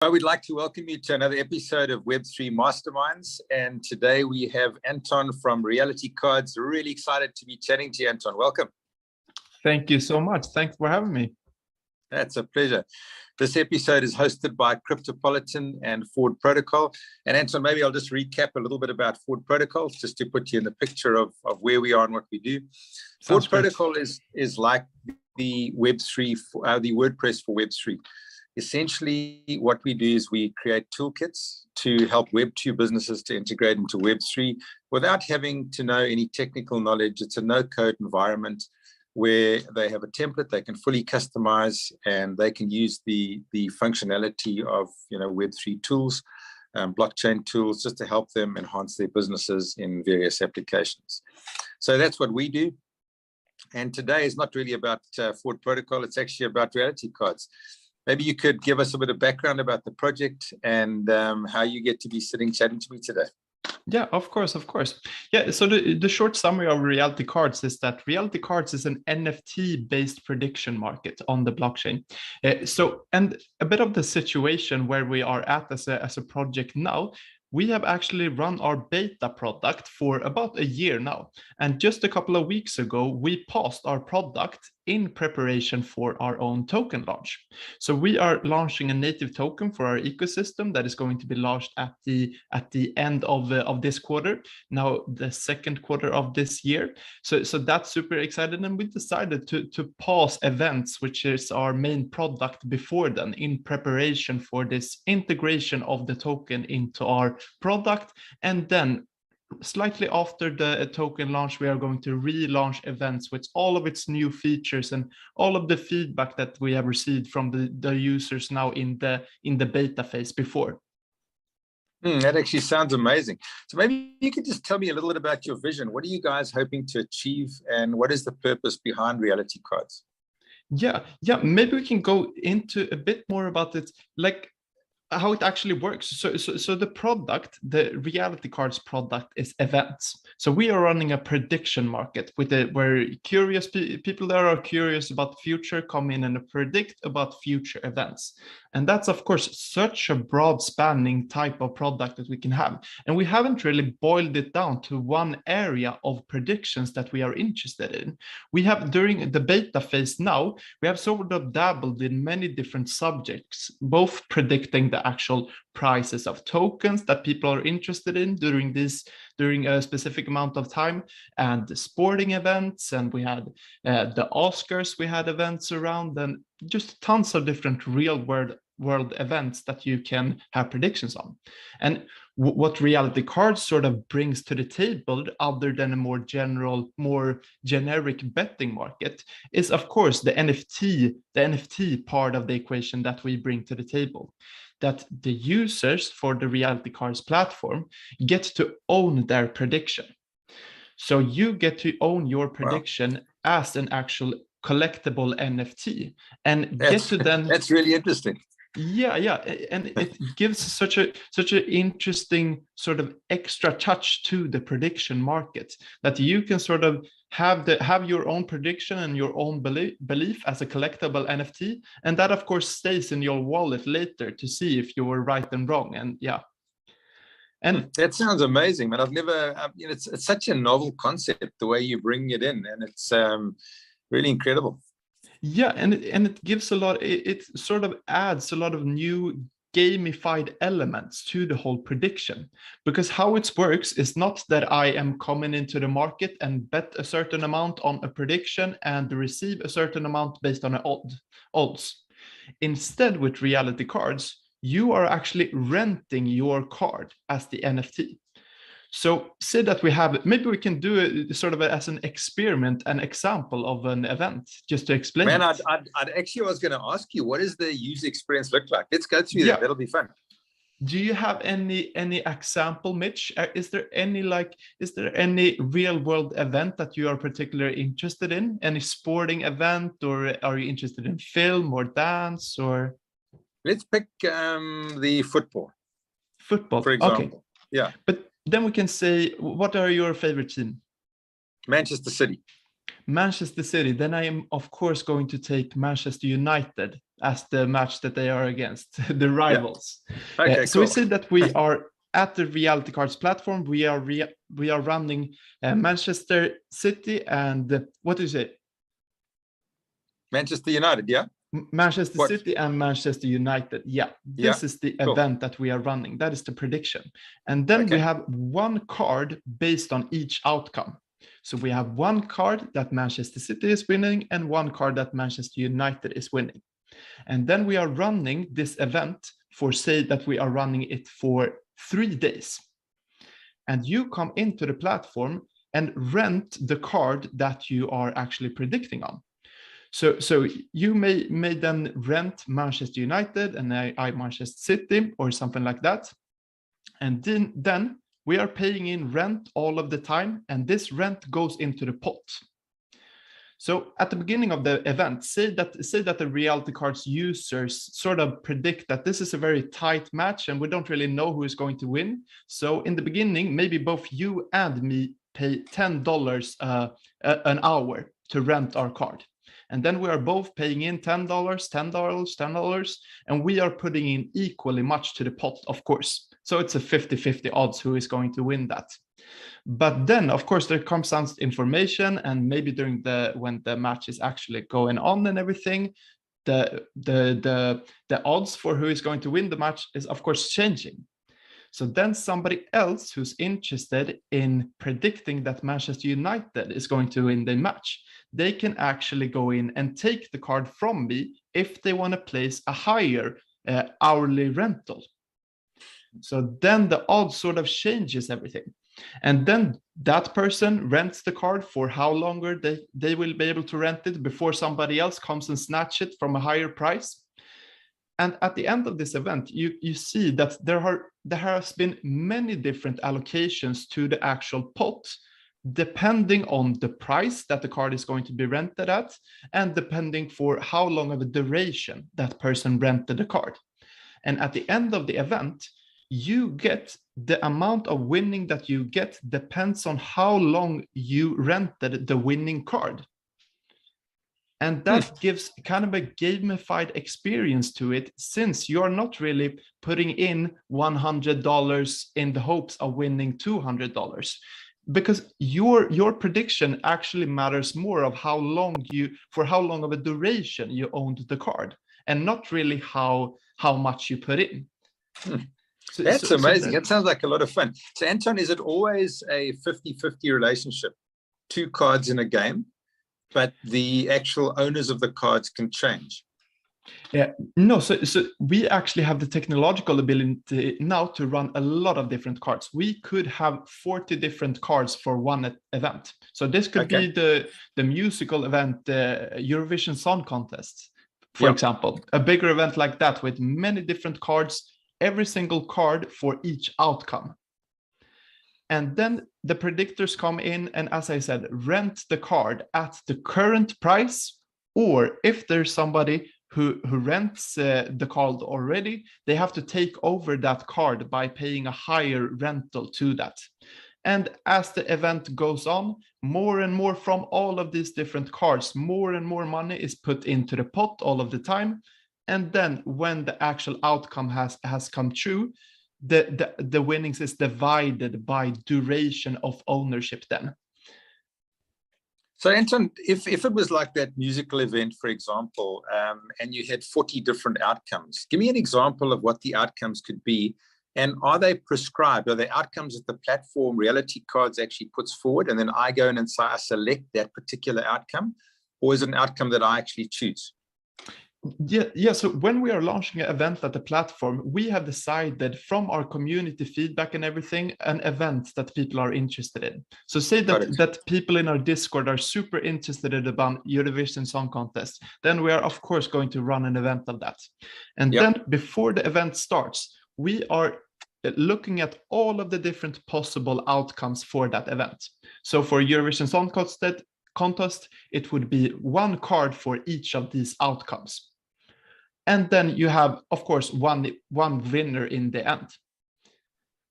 I would like to welcome you to another episode of Web3 Masterminds. And today we have Anton from Reality Cards. Really excited to be chatting to you, Anton. Welcome. Thank you so much. Thanks for having me. That's a pleasure. This episode is hosted by Cryptopolitan and Forward Protocol. And Anton, maybe I'll just recap a little bit about Forward Protocol, just to put you in the picture of where we are and what we do. Forward Protocol is like the Web3, the WordPress for Web3. Essentially, what we do is we create toolkits to help Web2 businesses to integrate into Web3 without having to know any technical knowledge. It's a no-code environment where they have a template they can fully customize, and they can use the functionality of Web3 tools, blockchain tools, just to help them enhance their businesses in various applications. So that's what we do. And today is not really about Forward Protocol. It's actually about Reality Cards. Maybe you could give us a bit of background about the project and how you get to be sitting chatting to me today. Yeah, of course. Yeah, so the short summary of Reality Cards is that Reality Cards is an NFT-based prediction market on the blockchain. And a bit of the situation where we are at as a project now, we have actually run our beta product for about a year now. And just a couple of weeks ago, we paused our product in preparation for our own token launch. So we are launching a native token for our ecosystem that is going to be launched at the end of this quarter, now the second quarter of this year. So that's super exciting. And we decided to pause events, which is our main product before then, in preparation for this integration of the token into our product. And then slightly after the token launch, we are going to relaunch events with all of its new features and all of the feedback that we have received from the users now in the beta phase before. That actually sounds amazing. So maybe you could just tell me a little bit about your vision. What are you guys hoping to achieve, and what is the purpose behind Reality Cards? Yeah, maybe we can go into a bit more about it, like how it actually works. So the product, the Reality Cards product, is events. So we are running a prediction market where curious people that are curious about the future come in and predict about future events. And that's, of course, such a broad spanning type of product that we can have. And we haven't really boiled it down to one area of predictions that we are interested in. We have, during the beta phase now, we have sort of dabbled in many different subjects, both predicting the actual prices of tokens that people are interested in during a specific amount of time, and the sporting events, and we had the Oscars, we had events around, and just tons of different real world events that you can have predictions on. And what Reality Cards sort of brings to the table, other than a more generic betting market, is of course the NFT part of the equation that we bring to the table. That the users for the Reality Cards platform get to own their prediction. So you get to own your prediction as an actual collectible NFT, and get to then. That's really interesting. Yeah, and it gives such an interesting sort of extra touch to the prediction market, that you can sort of have your own prediction and your own belief as a collectible NFT, and that of course stays in your wallet later to see if you were right and wrong. And yeah. And that sounds amazing, man. I've never, it's such a novel concept, the way you bring it in, and it's really incredible. Yeah, and it gives it sort of adds a lot of new gamified elements to the whole prediction, because how it works is not that I am coming into the market and bet a certain amount on a prediction and receive a certain amount based on odds. Instead, with Reality Cards, you are actually renting your card as the NFT. So say that maybe we can do it sort of as an experiment, an example of an event, just to explain. Man, I'd actually was going to ask you, what does the user experience look like? Let's go through that. That'll be fun. Do you have any example, Mitch? Is there any real world event that you are particularly interested in? Any sporting event, or are you interested in film or dance, or? Let's pick the football. Football, for example. Okay. Yeah. But then we can say, what are your favorite team? Manchester City. Manchester City. Then I am, of course, going to take Manchester United as the match that they are against, the rivals. Okay, So cool. we say that we are at the Reality Cards platform. We are running Manchester City and what do you say? Manchester United, yeah? Manchester City and Manchester United. Yeah, this is the event that we are running. That is the prediction. And then we have one card based on each outcome. So we have one card that Manchester City is winning and one card that Manchester United is winning. And then we are running this event for, say that we are running it for 3 days. And you come into the platform and rent the card that you are actually predicting on. So you may then rent Manchester United and I Manchester City or something like that. And then we are paying in rent all of the time, and this rent goes into the pot. So at the beginning of the event, say that the Reality Cards users sort of predict that this is a very tight match and we don't really know who is going to win. So in the beginning, maybe both you and me pay $10 an hour to rent our card. And then we are both paying in $10, and we are putting in equally much to the pot, of course. So it's a 50-50 odds who is going to win that. But then, of course, there comes some information, and maybe when the match is actually going on and everything, the odds for who is going to win the match is, of course, changing. So then somebody else who's interested in predicting that Manchester United is going to win the match, they can actually go in and take the card from me if they want to place a higher hourly rental. So then the odds sort of changes everything. And then that person rents the card for how longer they will be able to rent it before somebody else comes and snatch it from a higher price. And at the end of this event, you see that there has been many different allocations to the actual pot, depending on the price that the card is going to be rented at, and depending for how long of a duration that person rented the card. And at the end of the event, you get the amount of winning that you get depends on how long you rented the winning card. And that gives kind of a gamified experience to it, since you're not really putting in $100 in the hopes of winning $200. Because your prediction actually matters more of how long of a duration you owned the card, and not really how much you put in. That's amazing. That sounds like a lot of fun. So Anton, is it always a 50-50 relationship? 2 cards in a game, but the actual owners of the cards can change? Yeah, no, so we actually have the technological ability now to run a lot of different cards. We could have 40 different cards for one event. So this could be the musical event, the Eurovision Song Contest, for example, a bigger event like that with many different cards, every single card for each outcome. And then the predictors come in and, as I said, rent the card at the current price, or if there's somebody who rents the card already, they have to take over that card by paying a higher rental to that. And as the event goes on, more and more from all of these different cards, more and more money is put into the pot all of the time. And then when the actual outcome has come true, the winnings is divided by duration of ownership then. So Anton, if it was like that musical event, for example, and you had 40 different outcomes, give me an example of what the outcomes could be. And are they prescribed? Are they outcomes that the platform Reality Cards actually puts forward, and then I go in and I select that particular outcome? Or is it an outcome that I actually choose? Yeah. So when we are launching an event at the platform, we have decided from our community feedback and everything, an event that people are interested in. So say that people in our Discord are super interested about Eurovision Song Contest, then we are of course going to run an event of that. And then before the event starts, we are looking at all of the different possible outcomes for that event. So for Eurovision Song Contest, it would be one card for each of these outcomes. And then you have, of course, one winner in the end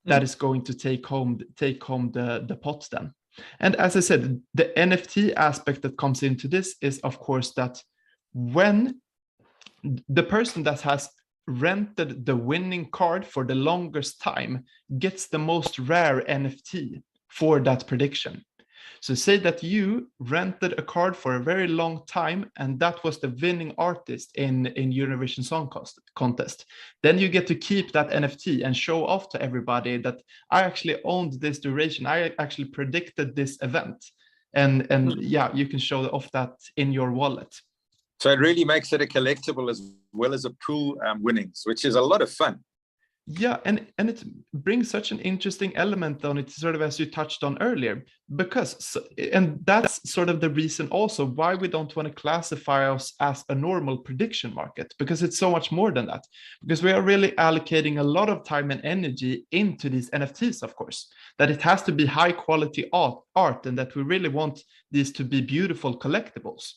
that is going to take home the pot then. And as I said, the NFT aspect that comes into this is, of course, that when the person that has rented the winning card for the longest time gets the most rare NFT for that prediction. So say that you rented a card for a very long time, and that was the winning artist in Eurovision Song Contest. Then you get to keep that NFT and show off to everybody that I actually owned this duration. I actually predicted this event. And yeah, you can show off that in your wallet. So it really makes it a collectible as well as a pool winnings, which is a lot of fun. Yeah, and it brings such an interesting element on it, sort of as you touched on earlier, because, and that's sort of the reason also why we don't want to classify us as a normal prediction market, because it's so much more than that, because we are really allocating a lot of time and energy into these NFTs, of course, that it has to be high quality art and that we really want these to be beautiful collectibles.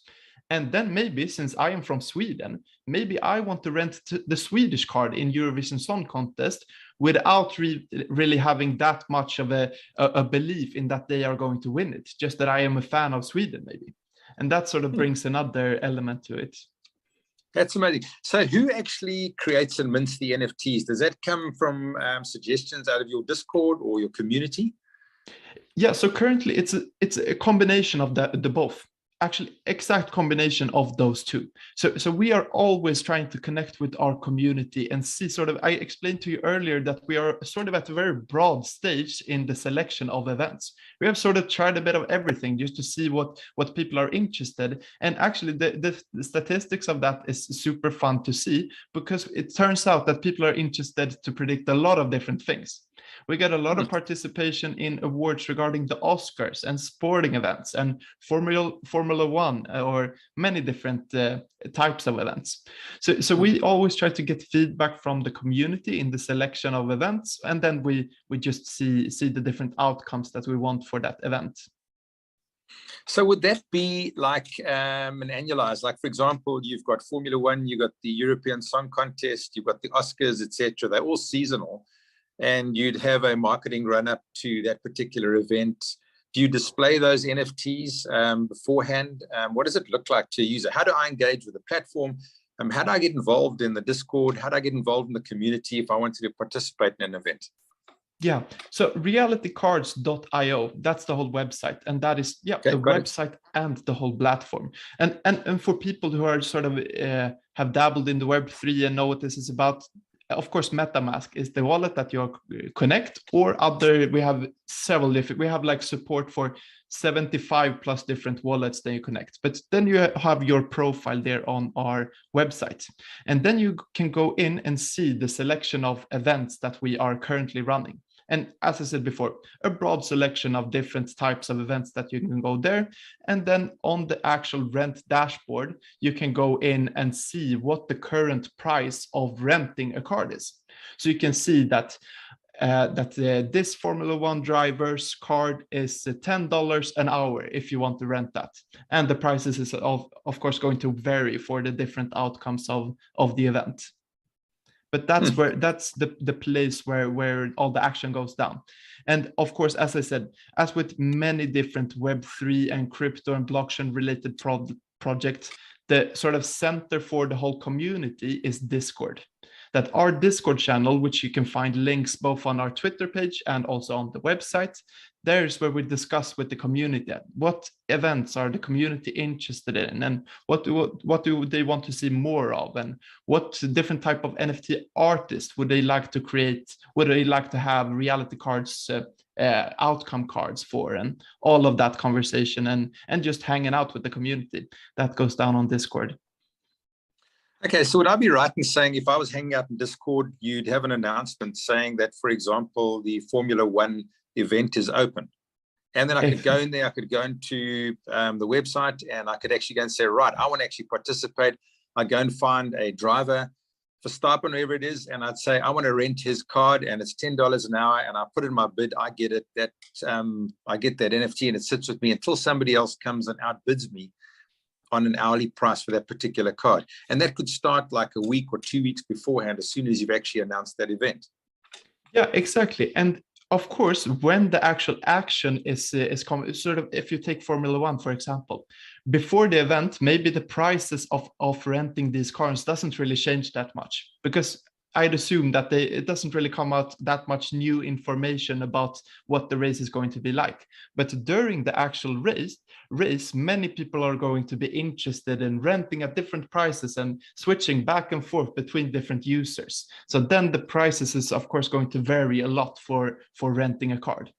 And then maybe, since I am from Sweden, maybe I want to rent the Swedish card in Eurovision Song Contest without really having that much of a belief in that they are going to win it, just that I am a fan of Sweden, maybe. And that sort of brings another element to it. That's amazing. So who actually creates and mints the NFTs? Does that come from suggestions out of your Discord or your community? Yeah, so currently it's a combination of the both. Actually, exact combination of those two. So we are always trying to connect with our community and see sort of, I explained to you earlier that we are sort of at a very broad stage in the selection of events. We have sort of tried a bit of everything just to see what people are interested. And actually the statistics of that is super fun to see, because it turns out that people are interested to predict a lot of different things. We get a lot of participation in awards regarding the Oscars and sporting events and Formula One, or many different types of events. So we always try to get feedback from the community in the selection of events, and then we just see the different outcomes that we want for that event. So would that be like an annualized, like for example, you've got Formula One, you've got the European Song Contest, you've got the Oscars, etc. They're all seasonal. And you'd have a marketing run up to that particular event. Do you display those NFTs beforehand? What does it look like to a user? How do I engage with the platform? How do I get involved in the Discord? How do I get involved in the community if I wanted to participate in an event? Yeah, so realitycards.io, that's the whole website. And that is, yeah, the website and the whole platform. And for people who are sort of have dabbled in the Web3 and know what this is about, of course, MetaMask is the wallet that you connect, or other, we have several different, we have like support for 75 plus different wallets that you connect. But then you have your profile there on our website. And then you can go in and see the selection of events that we are currently running. And as I said before, a broad selection of different types of events that you can go there. And then on the actual rent dashboard, you can go in and see what the current price of renting a card is. So you can see that this Formula One driver's card is $10 an hour if you want to rent that. And the prices is of course going to vary for the different outcomes of the event. But that's where the place where all the action goes down. And of course, as I said, as with many different Web3 and crypto and blockchain related projects, the sort of center for the whole community is Discord. That our Discord channel, which you can find links both on our Twitter page and also on the website, there's where we discuss with the community what events are the community interested in, and what do they want to see more of, and what different type of NFT artists would they like to create, would they like to have reality cards, outcome cards for, and all of that conversation and just hanging out with the community that goes down on Discord. Okay, so would I be right in saying if I was hanging out in Discord, you'd have an announcement saying that, for example, the Formula One event is open? And then I could go in there, I could go into the website, and I could actually go and say, right, I want to actually participate. I go and find a driver for Verstappen, whoever it is, and I'd say, I want to rent his card, and it's $10 an hour, and I put in my bid, I get it, I get that NFT, and it sits with me until somebody else comes and outbids me on an hourly price for that particular card. And that could start like a week or 2 weeks beforehand, as soon as you've actually announced that event. Yeah, exactly. And of course, when the actual action is sort of, if you take Formula One, for example, before the event, maybe the prices of renting these cars doesn't really change that much, because I'd assume that it doesn't really come out that much new information about what the race is going to be like. But during the actual race, many people are going to be interested in renting at different prices and switching back and forth between different users. So then the prices is of course going to vary a lot for renting a card.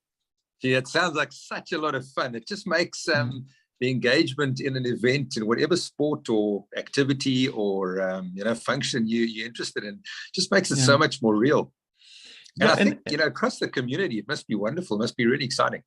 Yeah, it sounds like such a lot of fun. It just makes the engagement in an event, in whatever sport or activity or function you're interested in, just makes it so much more real. And I think across the community, it must be wonderful. It must be really exciting.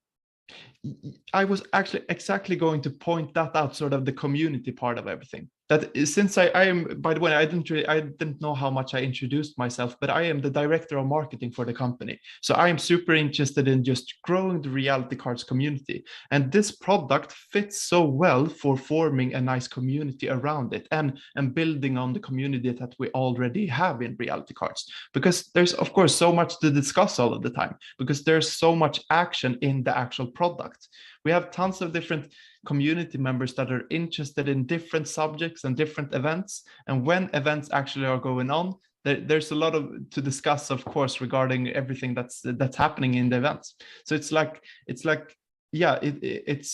I was actually exactly going to point that out, sort of the community part of everything. That is, since I am, by the way, I didn't know how much I introduced myself, but I am the director of marketing for the company. So I am super interested in just growing the reality cards community. And this product fits so well for forming a nice community around it and building on the community that we already have in reality cards. Because there's, of course, so much to discuss all of the time, because there's so much action in the actual product. We have tons of different community members that are interested in different subjects and different events. And when events actually are going on, there's a lot to discuss, of course, regarding everything that's happening in the events. So it's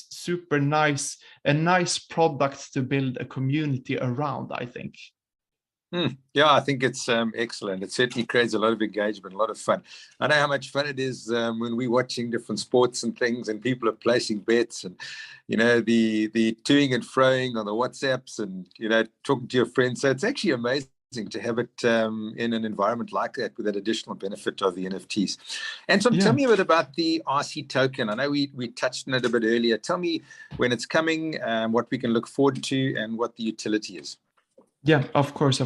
super nice, a nice product to build a community around, I think. Yeah, I think it's excellent. It certainly creates a lot of engagement, a lot of fun. I know how much fun it is when we're watching different sports and things, and people are placing bets, and the toing and froing on the WhatsApps, and talking to your friends. So it's actually amazing to have it in an environment like that, with that additional benefit of the NFTs. And so tell me a bit about the RC token. I know we touched on it a bit earlier. Tell me when it's coming, what we can look forward to, and what the utility is. Yeah, of course.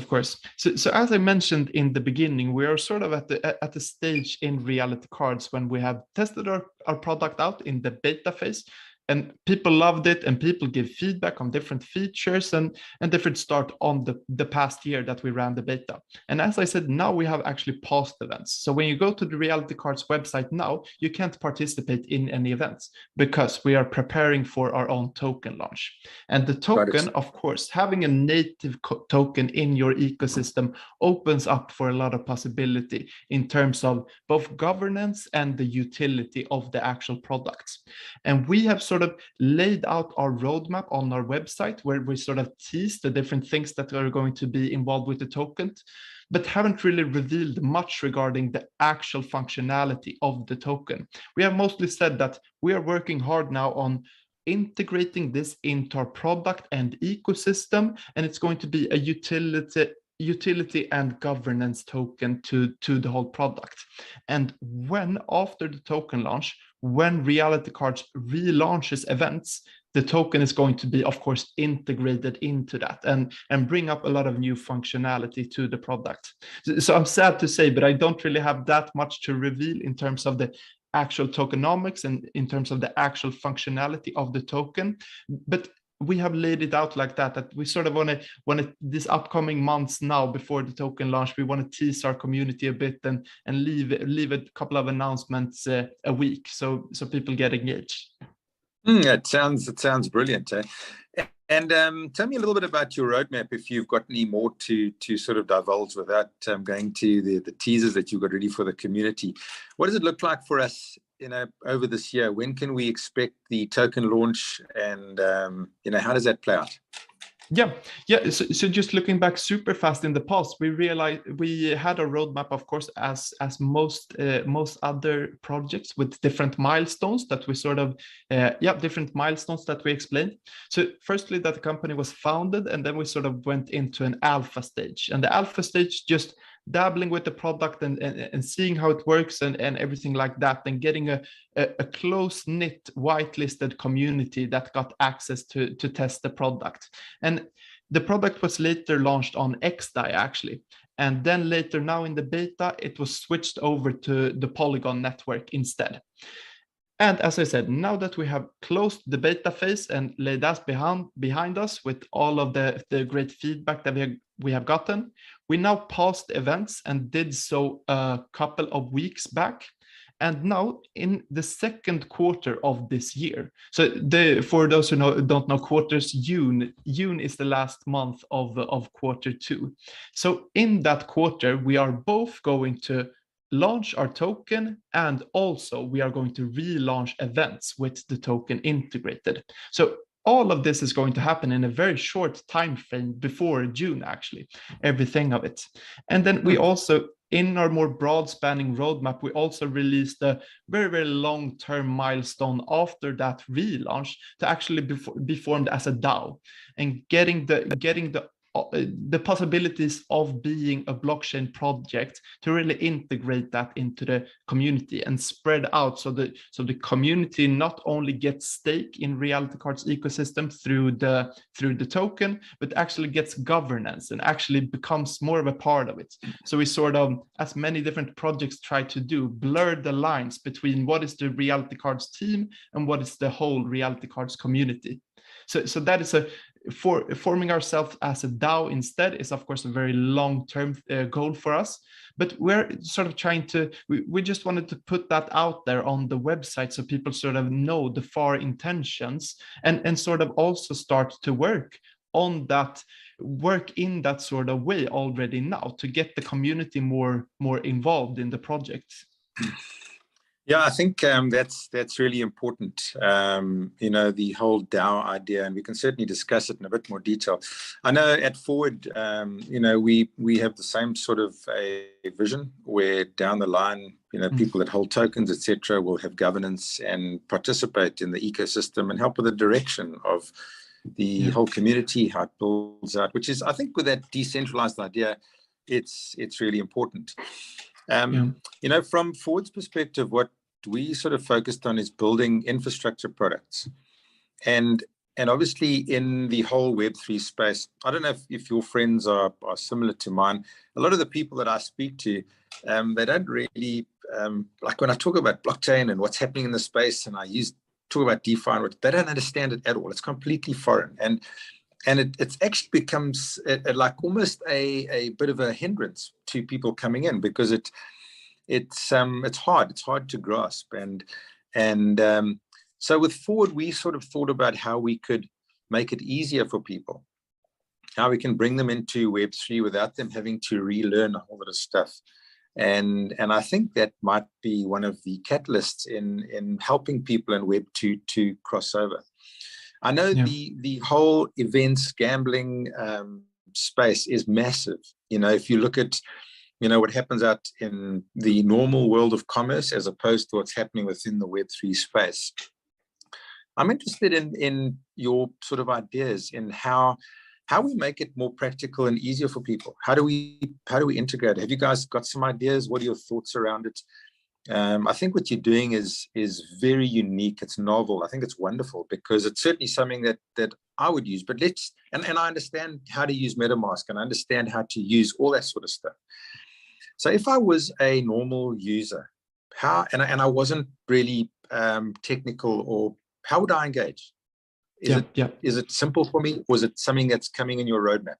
So as I mentioned in the beginning, we are sort of at the stage in reality cards when we have tested our product out in the beta phase, and people loved it, and people give feedback on different features and different start on the past year that we ran the beta. And as I said, now we have actually paused events. So when you go to the reality cards website now, you can't participate in any events, because we are preparing for our own token launch. And the token, of course, having a native token in your ecosystem opens up for a lot of possibility in terms of both governance and the utility of the actual products. And we have sort of laid out our roadmap on our website, where we sort of tease the different things that are going to be involved with the token, but haven't really revealed much regarding the actual functionality of the token. We have mostly said that we are working hard now on integrating this into our product and ecosystem, and it's going to be a utility and governance token to the whole product. And after the token launch, when reality cards relaunches events, the token is going to be, of course, integrated into that and bring up a lot of new functionality to the product. So I'm sad to say, but I don't really have that much to reveal in terms of the actual tokenomics and in terms of the actual functionality of the token. But we have laid it out like that we sort of want to this upcoming months now before the token launch, we want to tease our community a bit and leave a couple of announcements a week so people get engaged. It sounds brilliant. And tell me a little bit about your roadmap, if you've got any more to sort of divulge without going to the teasers that you've got ready for the community. What does it look like for us over this year? When can we expect the token launch, and how does that play out? Yeah. So just looking back super fast in the past, we realized we had a roadmap, of course, as most other projects, with different milestones that we sort of different milestones that we explained. So firstly, that the company was founded, and then we sort of went into an alpha stage, and the alpha stage just dabbling with the product and seeing how it works and everything like that, and getting a close-knit whitelisted community that got access to test the product. And the product was later launched on XDAI actually, and then later now in the beta it was switched over to the Polygon network instead. And as I said, now that we have closed the beta phase and laid that behind us with all of the great feedback that we have gotten, we now paused events and did so a couple of weeks back. And now in the second quarter of this year, so for those who don't know quarters, June is the last month of quarter 2. So in that quarter, we are both going to launch our token, and also we are going to relaunch events with the token integrated. So all of this is going to happen in a very short time frame before June, actually, everything of it. And then we also, in our more broad spanning roadmap, we also released a very, very long-term milestone after that relaunch to actually be formed as a DAO, and getting the possibilities of being a blockchain project to really integrate that into the community and spread out, so the community not only gets stake in Reality Card's ecosystem through the token, but actually gets governance and actually becomes more of a part of it. So we sort of, as many different projects try to do, blur the lines between what is the Reality Cards team and what is the whole Reality Cards community. So that is forming ourselves as a DAO instead is, of course, a very long-term goal for us. But we're sort of trying to, we just wanted to put that out there on the website so people sort of know the far intentions, and sort of also start to work in that sort of way already now to get the community more involved in the project. Yeah, I think that's really important. The whole DAO idea, and we can certainly discuss it in a bit more detail. I know at Forward, we have the same sort of a vision where down the line, people that hold tokens, etc., will have governance and participate in the ecosystem and help with the direction of the whole community, how it builds out. Which is, I think, with that decentralized idea, it's really important. From Forward's perspective, what we sort of focused on is building infrastructure products. And obviously in the whole Web3 space, I don't know if your friends are similar to mine. A lot of the people that I speak to, they don't really, like when I talk about blockchain and what's happening in the space, and I talk about DeFi, they don't understand it at all. It's completely foreign. And it's actually becomes like almost a bit of a hindrance to people coming in, because it's hard to grasp. And so with Forward, we sort of thought about how we could make it easier for people, how we can bring them into Web3 without them having to relearn a whole lot of stuff. And I think that might be one of the catalysts in helping people in Web2 to cross over. I know the whole events gambling space is massive. If you look at, what happens out in the normal world of commerce as opposed to what's happening within the Web3 space. I'm interested in your sort of ideas in how we make it more practical and easier for people. How do we integrate? Have you guys got some ideas? What are your thoughts around it? I think what you're doing is very unique. It's novel. I think it's wonderful, because it's certainly something that I would use. But and I understand how to use MetaMask, and I understand how to use all that sort of stuff. So if I was a normal user, and I wasn't really technical, or how would I engage? Is it simple for me, or is it something that's coming in your roadmap?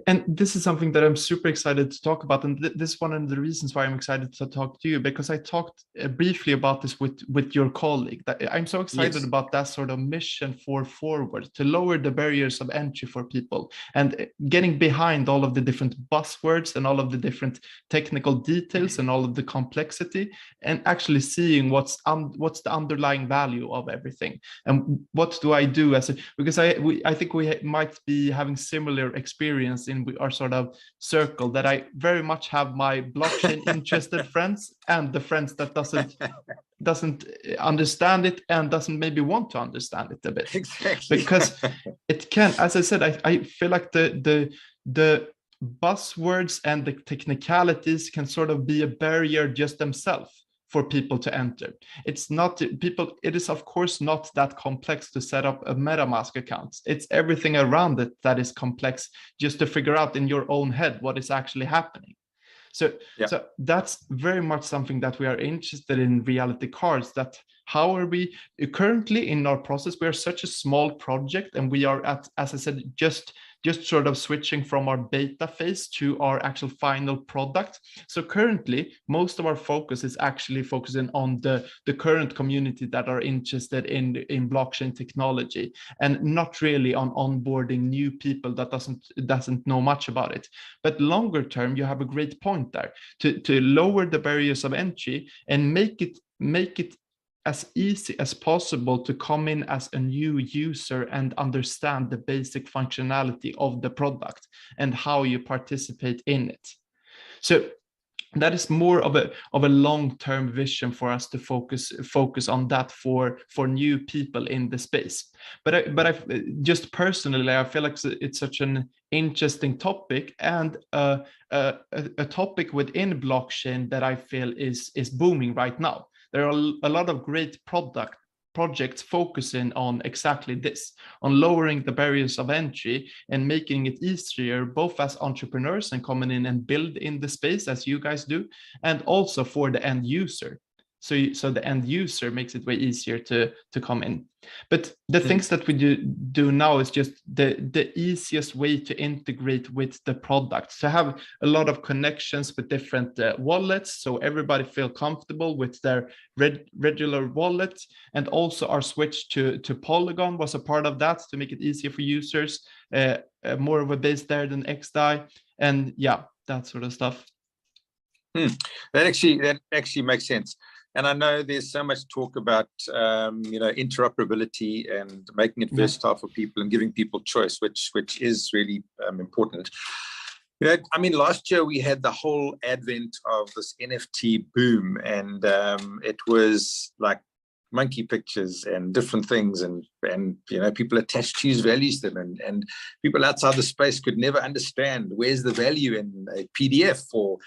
And this is something that I'm super excited to talk about. And this is one of the reasons why I'm excited to talk to you, because I talked briefly about this with your colleague. I'm so excited about that sort of mission for Forward, to lower the barriers of entry for people, and getting behind all of the different buzzwords and all of the different technical details and all of the complexity, and actually seeing what's the underlying value of everything. And what do I do because I think we might be having similar experience in our sort of circle, that I very much have my blockchain interested friends and the friends that doesn't understand it and doesn't maybe want to understand it a bit. Exactly. Because it can, as I said, I feel like the buzzwords and the technicalities can sort of be a barrier just themselves for people to enter. It is of course not that complex to set up a MetaMask account. It's everything around it that is complex, just to figure out in your own head what is actually happening. So that's very much something that we are interested in Reality Cards, that how are we currently in our process? We are such a small project, and we are as I said, just just sort of switching from our beta phase to our actual final product. So currently, most of our focus is actually focusing on the current community that are interested in blockchain technology, and not really on onboarding new people that doesn't know much about it. But longer term, you have a great point there, to lower the barriers of entry and make it as easy as possible to come in as a new user and understand the basic functionality of the product and how you participate in it. So that is more of a long-term vision for us to focus on that for new people in the space. But I just personally, I feel like it's such an interesting topic, and a topic within blockchain that I feel is booming right now. There are a lot of great projects focusing on exactly this, on lowering the barriers of entry and making it easier, both as entrepreneurs and coming in and build in the space as you guys do, and also for the end user. So the end user makes it way easier to come in. But the things that we do now is just the easiest way to integrate with the product, to have a lot of connections with different wallets, so everybody feel comfortable with their regular wallet. And also our switch to Polygon was a part of that, to make it easier for users, more of a base there than XDAI, and yeah, that sort of stuff. That actually makes sense. And I know there's so much talk about, interoperability and making it versatile for people and giving people choice, which is really important. Last year we had the whole advent of this NFT boom, and it was like monkey pictures and different things, and people attached huge values to them, and people outside the space could never understand where's the value in a PDF or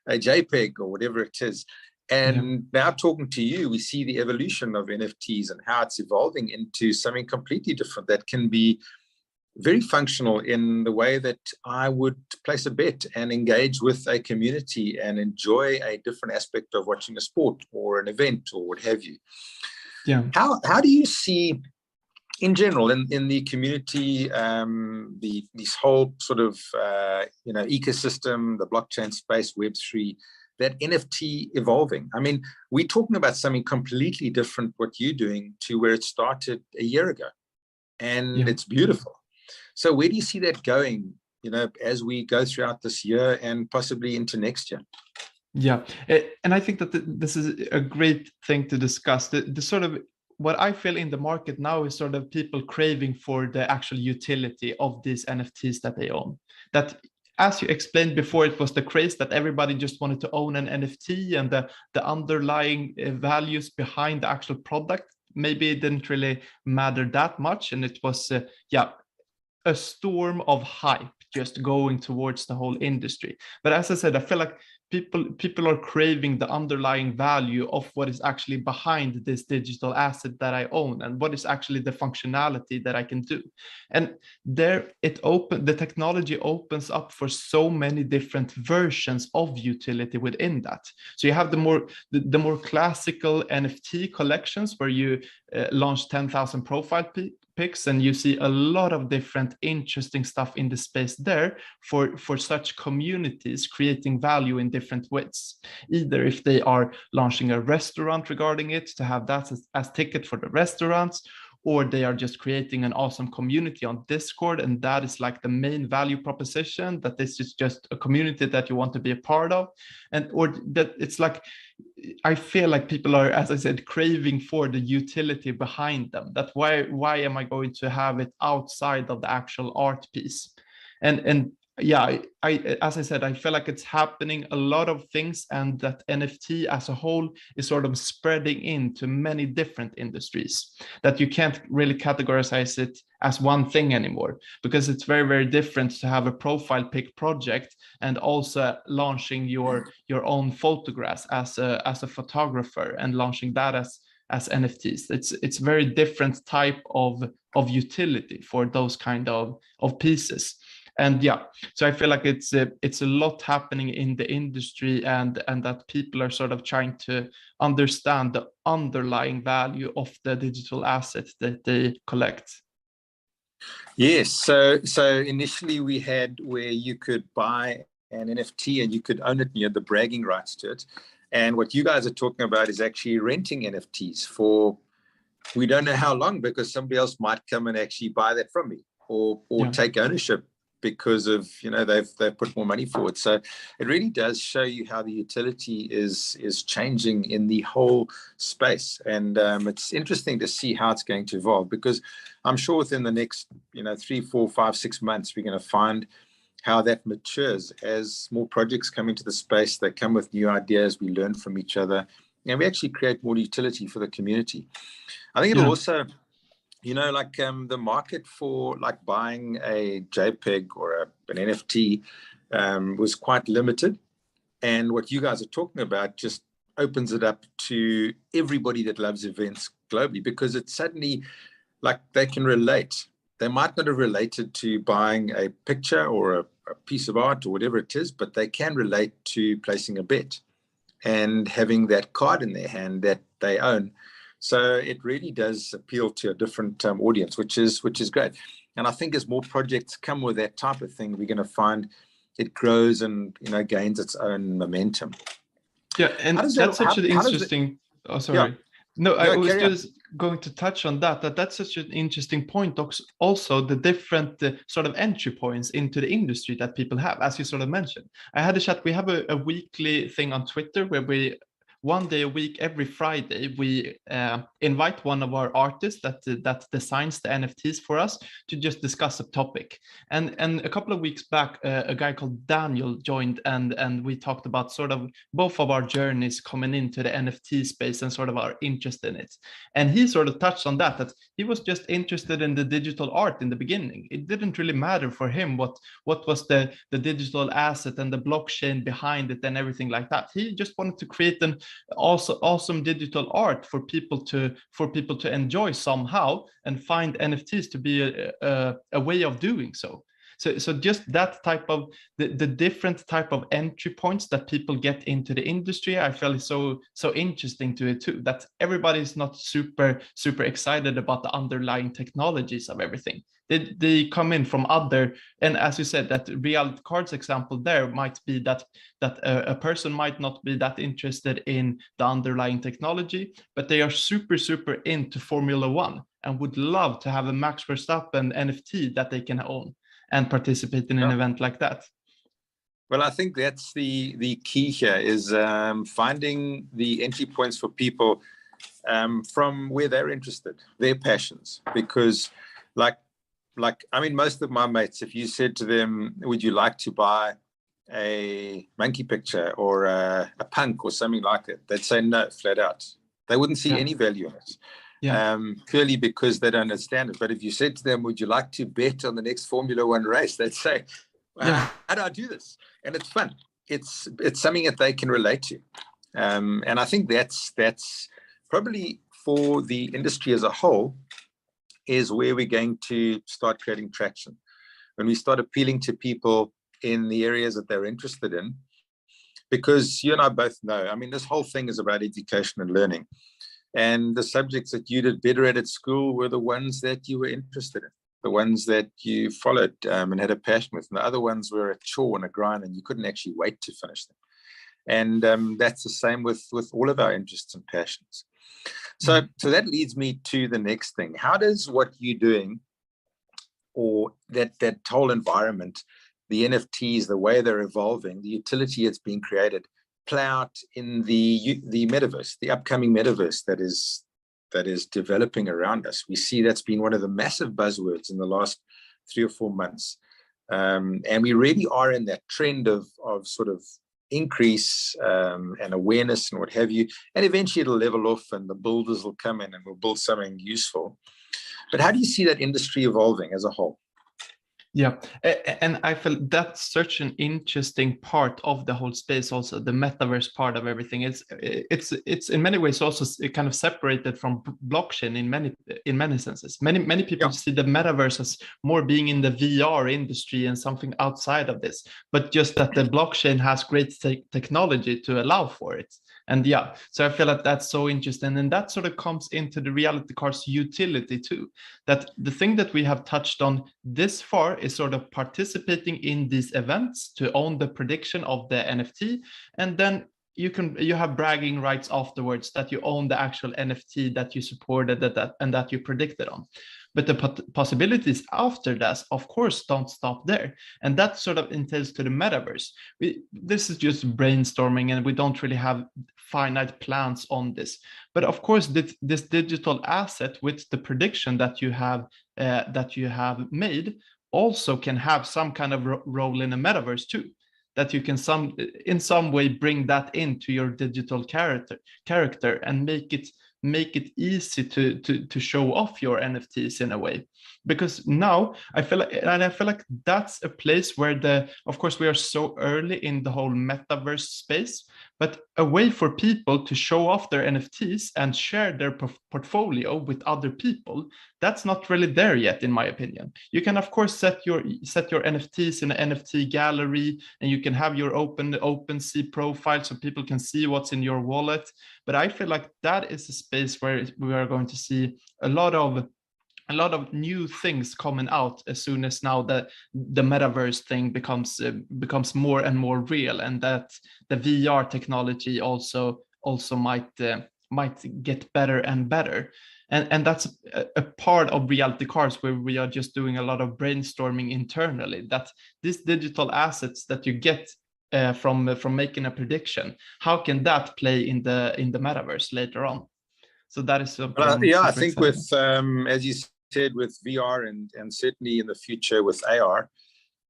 a JPEG or whatever it is. And now talking to you, we see the evolution of NFTs and how it's evolving into something completely different that can be very functional in the way that I would place a bet and engage with a community and enjoy a different aspect of watching a sport or an event or what have you. Yeah. How do you see, in general, in the community, this whole sort of ecosystem, the blockchain space, Web3, that NFT evolving? I mean, we're talking about something completely different, what you're doing, to where it started a year ago, and it's beautiful. So where do you see that going, as we go throughout this year and possibly into next year? Yeah, and I think that this is a great thing to discuss. The sort of, what I feel in the market now is sort of people craving for the actual utility of these NFTs that they own. That, as you explained before, it was the craze that everybody just wanted to own an NFT, and the underlying values behind the actual product maybe it didn't really matter that much, and it was a storm of hype just going towards the whole industry. But as I said, I feel like people are craving the underlying value of what is actually behind this digital asset that I own, and what is actually the functionality that I can do. And the technology opens up for so many different versions of utility within that. So you have the more classical NFT collections where you launch 10,000 profile pics, and you see a lot of different interesting stuff in the space there for such communities creating value in different ways. Either if they are launching a restaurant regarding it, to have that as ticket for the restaurants, or they are just creating an awesome community on Discord, and that is like the main value proposition, that this is just a community that you want to be a part of. And or that it's like, I feel like people are, as I said, craving for the utility behind them. That why am I going to have it outside of the actual art piece? And yeah, as I said, I feel like it's happening a lot of things, and that NFT as a whole is sort of spreading into many different industries, that you can't really categorize it as one thing anymore, because it's very, very different to have a profile pic project and also launching your own photographs as a photographer and launching that as NFTs. It's very different type of utility for those kind of pieces. And yeah, so I feel like it's a lot happening in the industry, and that people are sort of trying to understand the underlying value of the digital assets that they collect. Yes. So initially we had where you could buy an NFT and you could own it and you had the bragging rights to it. And what you guys are talking about is actually renting NFTs for, we don't know how long, because somebody else might come and actually buy that from me or take ownership because of, they've put more money forward. So it really does show you how the utility is changing in the whole space. And it's interesting to see how it's going to evolve, because I'm sure within the next 3, 4, 5, 6 months, we're going to find how that matures as more projects come into the space. They come with new ideas, we learn from each other, and we actually create more utility for the community. I think it'll also, the market for like buying a JPEG or an NFT was quite limited. And what you guys are talking about just opens it up to everybody that loves events globally, because it's suddenly like they can relate. They might not have related to buying a picture or a piece of art or whatever it is, but they can relate to placing a bet and having that card in their hand that they own. So it really does appeal to a different audience, which is great. And I think as more projects come with that type of thing, we're going to find it grows and gains its own momentum. Yeah, and that's such an interesting. Oh, sorry. Yeah. No, I was just going to touch on that's such an interesting point. Also, the different sort of entry points into the industry that people have, as you sort of mentioned. I had a chat. We have a weekly thing on Twitter where we, one day a week, every Friday, we invite one of our artists that designs the NFTs for us to just discuss a topic. And a couple of weeks back, a guy called Daniel joined, and we talked about sort of both of our journeys coming into the NFT space and sort of our interest in it. And he sort of touched on that he was just interested in the digital art in the beginning. It didn't really matter for him what was the digital asset and the blockchain behind it and everything like that. He just wanted to create an also awesome digital art for people to enjoy somehow, and find NFTs to be a way of doing so. So just that type of the different type of entry points that people get into the industry, I feel is so interesting to it too, that everybody's not super excited about the underlying technologies of everything. They come in from other, and as you said, that reality cards example there might be that a person might not be that interested in the underlying technology, but they are super into Formula One and would love to have a Max Verstappen NFT that they can own and participate in an event like that. Well, I think that's the key here, is finding the entry points for people from where they're interested, their passions. Because like I mean, most of my mates, if you said to them, would you like to buy a monkey picture or a punk or something like it, they'd say no, flat out. They wouldn't see any value in it. Purely because they don't understand it. But if you said to them, would you like to bet on the next Formula One race, they'd say, how do I do this? And it's fun. It's something that they can relate to. And I think that's probably for the industry as a whole is where we're going to start creating traction. When we start appealing to people in the areas that they're interested in, because you and I both know, I mean, this whole thing is about education and learning. And the subjects that you did better at school were the ones that you were interested in, the ones that you followed and had a passion with. And the other ones were a chore and a grind, and you couldn't actually wait to finish them. And that's the same with all of our interests and passions. So that leads me to the next thing. How does what you're doing, or that whole environment, the NFTs, the way they're evolving, the utility that's being created, play out in the metaverse, the upcoming metaverse that is developing around us? We see that's been one of the massive buzzwords in the last 3 or 4 months. And we really are in that trend of sort of increase and awareness and what have you. And eventually it'll level off and the builders will come in and we'll build something useful. But how do you see that industry evolving as a whole? Yeah, and I feel that's such an interesting part of the whole space. Also, the metaverse part of everything. It's in many ways also kind of separated from blockchain in many senses. Many people see the metaverse as more being in the VR industry and something outside of this, but just that the blockchain has great technology to allow for it. And yeah, so I feel like that's so interesting. And that sort of comes into the reality cards utility too. That the thing that we have touched on this far is sort of participating in these events to own the prediction of the NFT. And then you have bragging rights afterwards that you own the actual NFT that you supported and that you predicted on. But the possibilities after that, of course, don't stop there. And that sort of entails to the metaverse. This is just brainstorming, and we don't really have finite plans on this. But of course, this digital asset with the prediction that you have made also can have some kind of role in a metaverse too. That you can in some way bring that into your digital character and make it easy to show off your NFTs in a way. Because now I feel like that's a place where of course we are so early in the whole metaverse space, but a way for people to show off their NFTs and share their portfolio with other people, that's not really there yet, in my opinion. You can of course set your NFTs in an NFT gallery, and you can have your OpenSea profile so people can see what's in your wallet. But I feel like that is a space where we are going to see a lot of new things coming out as soon as now that the metaverse thing becomes more and more real, and that the VR technology also might get better and better. And that's a part of reality cards where we are just doing a lot of brainstorming internally, that these digital assets that you get from making a prediction, how can that play in the metaverse later on? So that is something. I think with as you said, with VR and certainly in the future with AR,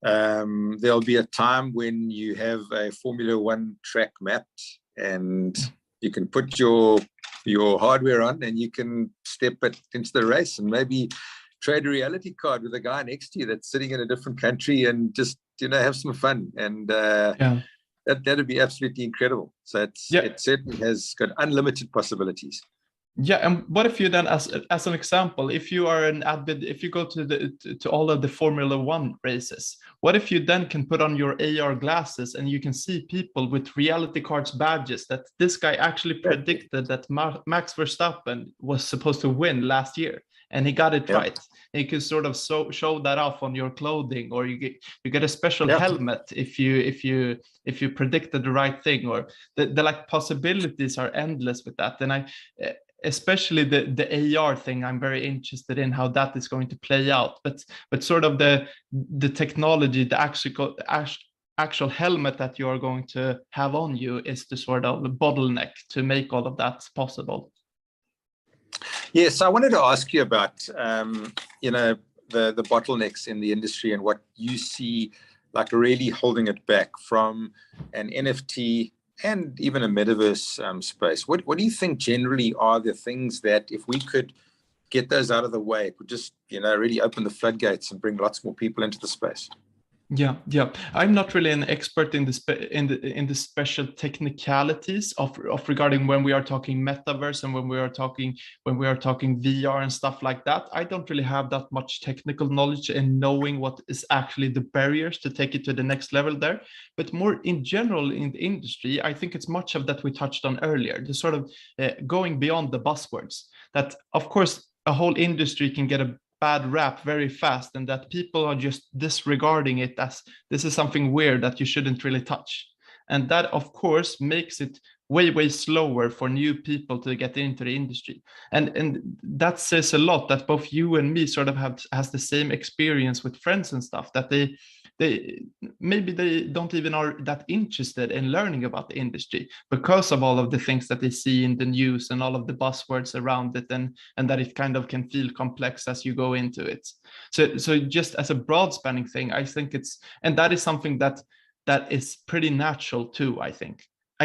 there'll be a time when you have a Formula One track mapped, and you can put your hardware on and you can step it into the race and maybe trade a reality card with a guy next to you that's sitting in a different country and just have some fun. And that'd be absolutely incredible. So it certainly has got unlimited possibilities. Yeah, and what if you then, as an example, if you are if you go to all of the Formula One races, what if you then can put on your AR glasses and you can see people with reality cards badges that this guy actually predicted that Max Verstappen was supposed to win last year, and he got it right. And you can sort of show that off on your clothing, or you get a special helmet if you predicted the right thing, or the like possibilities are endless with that. And especially the AR thing, I'm very interested in how that is going to play out. But sort of the technology, the actual helmet that you are going to have on you is the sort of bottleneck to make all of that possible. Yes, I wanted to ask you about the bottlenecks in the industry and what you see like really holding it back from an NFT and even a metaverse space. What do you think generally are the things that, if we could get those out of the way, it would just really open the floodgates and bring lots more people into the space? Yeah. I'm not really an expert in the special technicalities of regarding when we are talking metaverse and when we are talking VR and stuff like that. I don't really have that much technical knowledge in knowing what is actually the barriers to take it to the next level there. But more in general in the industry, I think it's much of that we touched on earlier, the sort of going beyond the buzzwords. That of course a whole industry can get a bad rap very fast, and that people are just disregarding it as this is something weird that you shouldn't really touch. And that of course makes it way slower for new people to get into the industry. And that says a lot, that both you and me sort of has the same experience with friends and stuff, that they maybe they don't even are that interested in learning about the industry because of all of the things that they see in the news and all of the buzzwords around it, and that it kind of can feel complex as you go into it. So just as a broad spanning thing, I think and that is something that is pretty natural too. I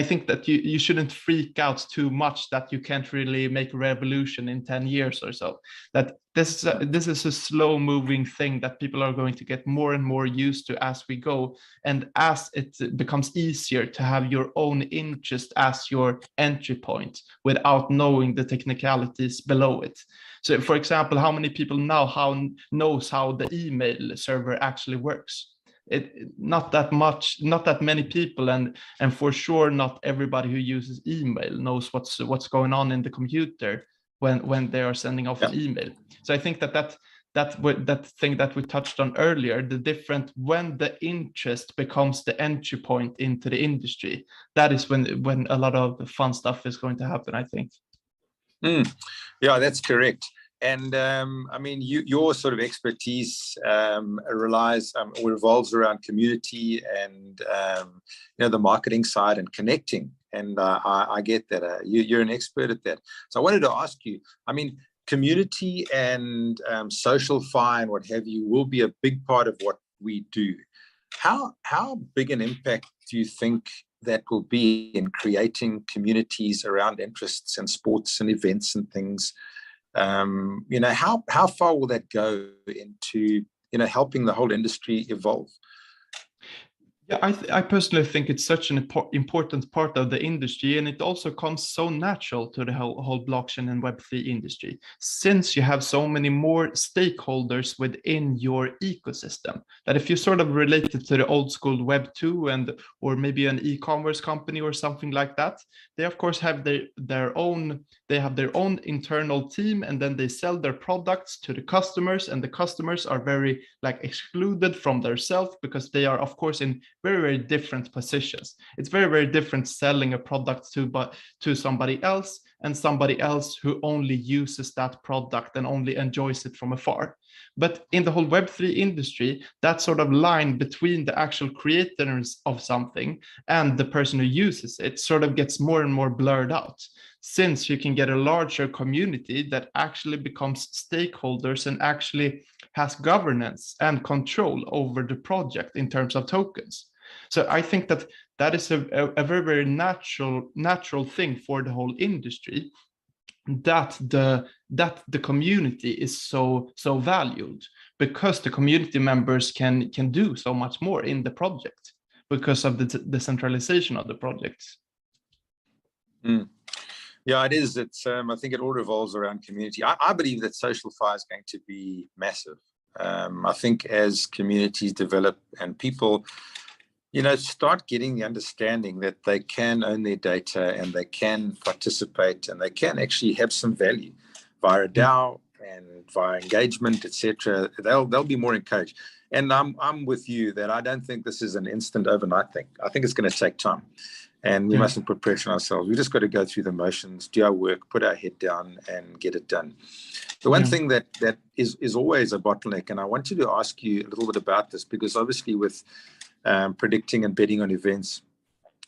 think that you shouldn't freak out too much that you can't really make a revolution in 10 years or so. That this is a slow moving thing that people are going to get more and more used to as we go, and as it becomes easier to have your own interest as your entry point without knowing the technicalities below it. So for example, how many people now knows how the email server actually works? not that many people, and for sure not everybody who uses email knows what's going on in the computer when they are sending off an email. So I think that thing that we touched on earlier, the different when the interest becomes the entry point into the industry, that is when a lot of the fun stuff is going to happen, I think. Yeah, that's correct. And I mean, your sort of expertise relies or revolves around community and the marketing side and connecting. And I get that you're an expert at that. So I wanted to ask you, I mean, community and social fi and what have you will be a big part of what we do. How big an impact do you think that will be in creating communities around interests and sports and events and things? How far will that go into helping the whole industry evolve? Yeah, I personally think it's such an important part of the industry, and it also comes so natural to the whole blockchain and Web3 industry, since you have so many more stakeholders within your ecosystem, that if you sort of relate it to the old school Web 2 or maybe an e-commerce company or something like that, they of course have their own internal team, and then they sell their products to the customers, and the customers are very excluded from themselves because they are of course in very, very different positions. It's very, very different selling a product to somebody else and somebody else who only uses that product and only enjoys it from afar. But in the whole Web3 industry, that sort of line between the actual creators of something and the person who uses it sort of gets more and more blurred out, since you can get a larger community that actually becomes stakeholders and actually has governance and control over the project in terms of tokens. So I think that is a very, very natural thing for the whole industry, that the community is so valued, because the community members can do so much more in the project because of the decentralization of the projects. Yeah, it is. It's I think it all revolves around community. I believe that social fi is going to be massive. I think as communities develop and people start getting the understanding that they can own their data and they can participate and they can actually have some value via a DAO and via engagement, etc. They'll be more encouraged. And I'm with you that I don't think this is an instant overnight thing. I think it's going to take time, and we mustn't put pressure on ourselves. We just got to go through the motions, do our work, put our head down, and get it done. The one thing that is always a bottleneck, and I wanted to ask you a little bit about this, because obviously with predicting and betting on events,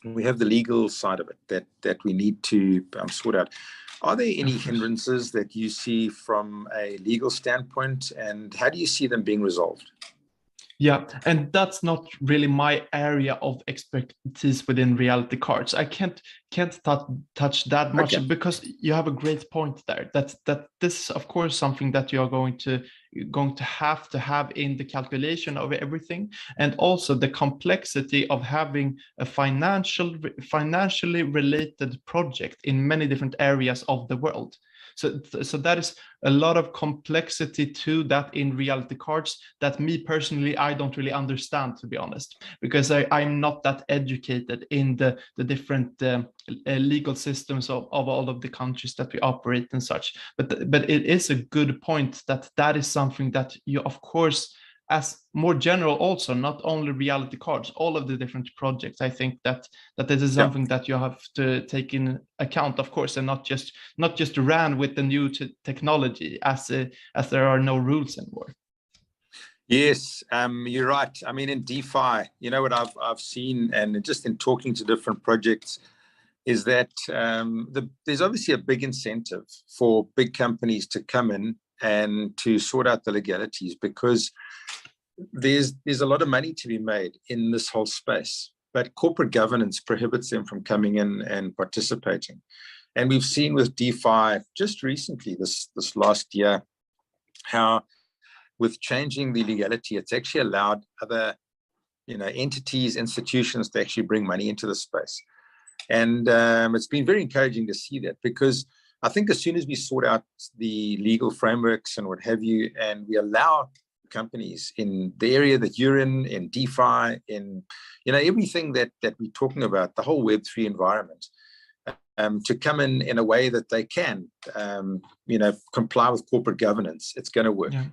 we have the legal side of it that we need to sort out. Are there any hindrances that you see from a legal standpoint, and how do you see them being resolved? Yeah, and that's not really my area of expertise within reality cards. I can't touch that much, because you have a great point there. That this is of course something that you are going to have in the calculation of everything, and also the complexity of having a financially related project in many different areas of the world. So that is a lot of complexity to that in reality cards that me personally, I don't really understand, to be honest, because I'm not that educated in the different legal systems of all of the countries that we operate and such. But it is a good point that is something that you, of course, as more general, also not only reality cards, all of the different projects, I think that this is something that you have to take in account, of course, and not just run with the new technology as there are no rules anymore. Yes, you're right. I mean, in DeFi, what I've seen, and just in talking to different projects, is that there's obviously a big incentive for big companies to come in and to sort out the legalities, because there's a lot of money to be made in this whole space, but corporate governance prohibits them from coming in and participating. And we've seen with DeFi just recently, this last year, how with changing the legality, it's actually allowed other entities, institutions to actually bring money into the space. And it's been very encouraging to see that, because I think as soon as we sort out the legal frameworks and what have you, and we allow companies in the area that you're in DeFi, in everything that we're talking about, the whole Web3 environment, to come in a way that they can, comply with corporate governance. It's going to work. Yeah.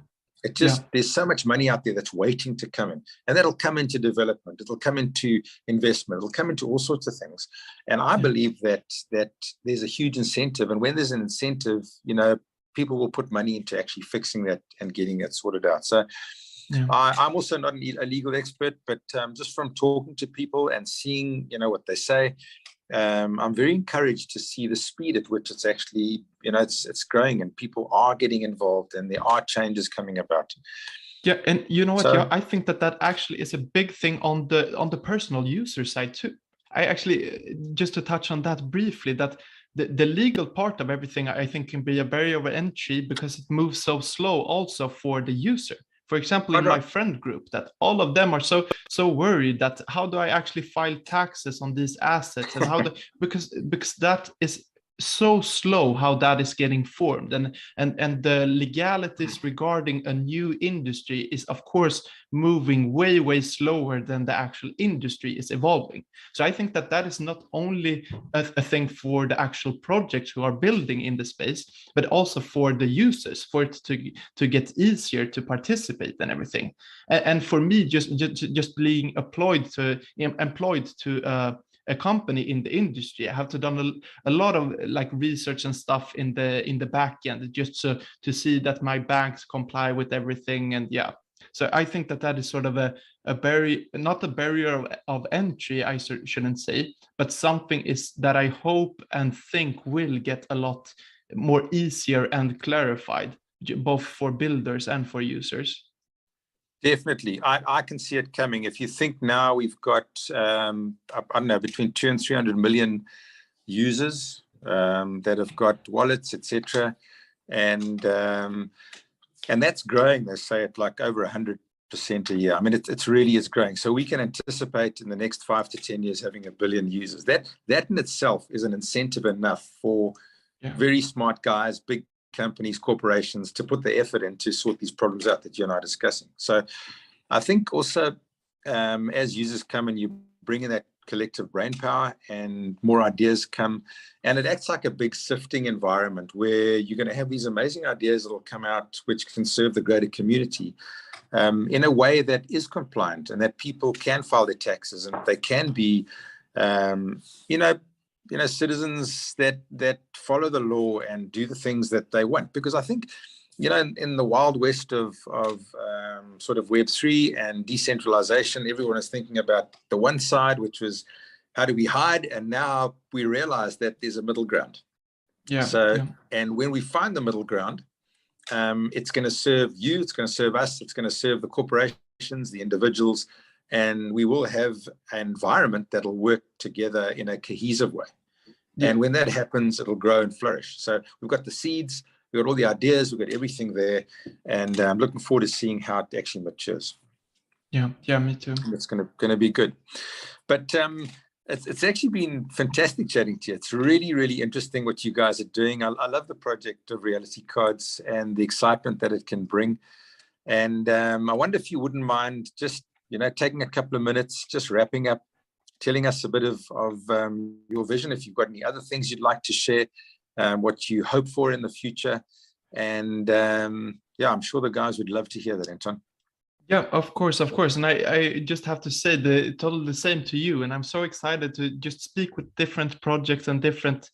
There's so much money out there that's waiting to come in, and that'll come into development. It'll come into investment. It'll come into all sorts of things. And I believe that there's a huge incentive. And when there's an incentive, people will put money into actually fixing that and getting it sorted out. So I'm also not a legal expert, but just from talking to people and seeing, what they say, I'm very encouraged to see the speed at which it's actually, it's growing, and people are getting involved, and there are changes coming about. Yeah, and you know what? So, I think that actually is a big thing on the personal user side too. I actually, just to touch on that briefly, that the legal part of everything, I think, can be a barrier of entry because it moves so slow also for the user. For example, in my friend group, that all of them are so worried that how do I actually file taxes on these assets, and because that is so slow how that is getting formed, and the legalities regarding a new industry is of course moving way slower than the actual industry is evolving. So I think that is not only a thing for the actual projects who are building in the space, but also for the users, for it to get easier to participate and everything. And for me, just being employed to a company in the industry, I have to done a lot of research and stuff in the back end, just to see that my banks comply with everything. And so I think that is sort of a barrier, not a barrier of entry, I shouldn't say, but something is that I hope and think will get a lot more easier and clarified, both for builders and for users. Definitely. I can see it coming. If you think now we've got, I don't know, between 200 and 300 million users that have got wallets, etc. And that's growing, they say, at like over 100% a year. I mean, it really is growing. So we can anticipate in the next 5 to 10 years having 1 billion users. That in itself is an incentive enough for very smart guys, big companies, corporations, to put the effort in to sort these problems out that you and I are discussing. So I think also as users come and you bring in that collective brain power and more ideas come, and it acts like a big sifting environment where you're going to have these amazing ideas that will come out which can serve the greater community in a way that is compliant, and that people can file their taxes, and they can be citizens that follow the law and do the things that they want. Because I think, in the wild west of sort of Web3 and decentralization, everyone is thinking about the one side, which was how do we hide? And now we realize that there's a middle ground. And when we find the middle ground, it's going to serve you, it's going to serve us, it's going to serve the corporations, the individuals, and we will have an environment that'll work together in a cohesive way. And when that happens, it'll grow and flourish. So we've got the seeds, we've got all the ideas, we've got everything there, and I'm looking forward to seeing how it actually matures. Yeah, me too. It's going to be good. But it's actually been fantastic chatting to you. It's really, really interesting what you guys are doing. I love the project of Reality Cards and the excitement that it can bring. And I wonder if you wouldn't mind just taking a couple of minutes, just wrapping up, telling us a bit of your vision, if you've got any other things you'd like to share, what you hope for in the future. And I'm sure the guys would love to hear that, Anton. Yeah, of course. And I just have to say totally the same to you. And I'm so excited to just speak with different projects and different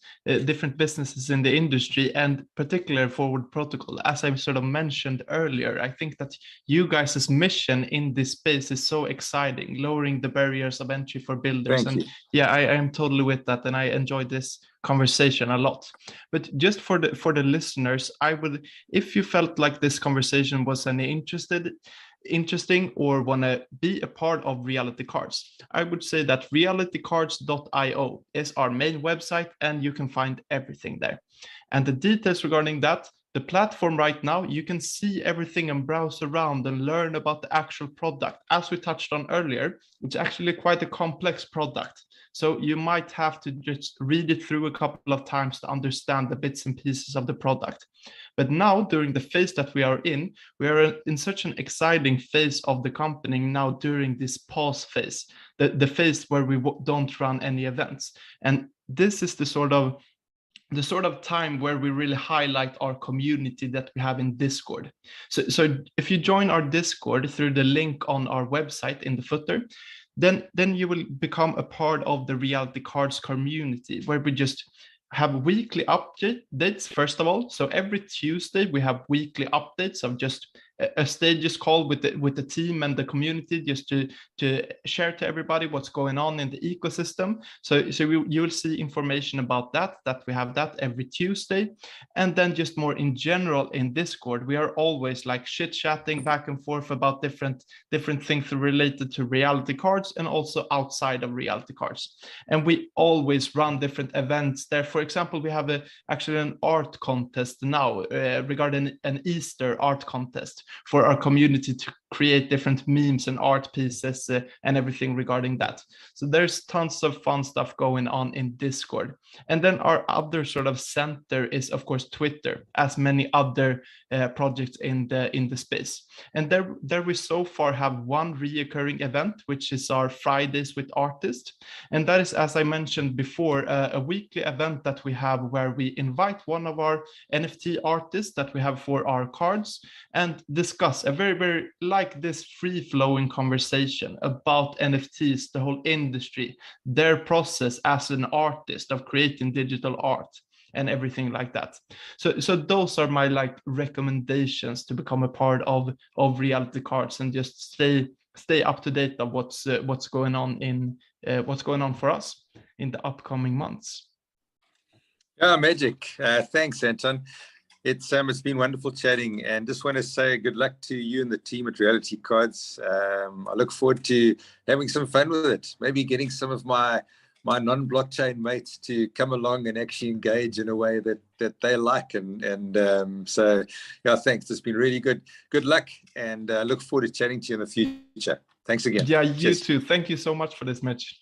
businesses in the industry, and particularly Forward Protocol. As I sort of mentioned earlier, I think that you guys' mission in this space is so exciting, lowering the barriers of entry for builders. Thank you. I am totally with that. And I enjoyed this conversation a lot. But just for the listeners, I would, if you felt like this conversation was interesting or want to be a part of Reality Cards, I would say that realitycards.io is our main website, and you can find everything there. And the details regarding that, the platform right now, you can see everything and browse around and learn about the actual product. As we touched on earlier, it's actually quite a complex product. So you might have to just read it through a couple of times to understand the bits and pieces of the product. But now, during the phase that we are in such an exciting phase of the company now during this pause phase, the phase where we don't run any events. And this is the sort of time where we really highlight our community that we have in Discord. So if you join our Discord through the link on our website in the footer, then you will become a part of the Reality Cards community, where we just have weekly updates, first of all. So every Tuesday we have weekly updates of just a stages call with the team and the community, just to share to everybody what's going on in the ecosystem. So you will see information about that we have that every Tuesday. And then just more in general in Discord, we are always like chit chatting back and forth about different things related to Reality Cards and also outside of Reality Cards. And we always run different events there. For example, we have actually an art contest now regarding an Easter art contest for our community to create different memes and art pieces and everything regarding that. So there's tons of fun stuff going on in Discord. And then our other sort of center is, of course, Twitter, as many other projects in the space. And there we so far have one reoccurring event, which is our Fridays with Artists. And that is, as I mentioned before, a weekly event that we have where we invite one of our NFT artists that we have for our cards and discuss a very, very like this free-flowing conversation about NFTs, the whole industry, their process as an artist of creating digital art and everything like that. So those are my like recommendations to become a part of Reality Cards and just stay up to date of what's going on for us in the upcoming months. Yeah, magic. Thanks, Anton. It's been wonderful chatting, and just want to say good luck to you and the team at Reality Cards. I look forward to having some fun with it. Maybe getting some of my non-blockchain mates to come along and actually engage in a way that they like. And so, yeah, thanks. It's been really good. Good luck, and look forward to chatting to you in the future. Thanks again. Yeah, you too. Thank you so much for this, Mitch.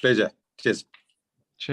Pleasure. Cheers.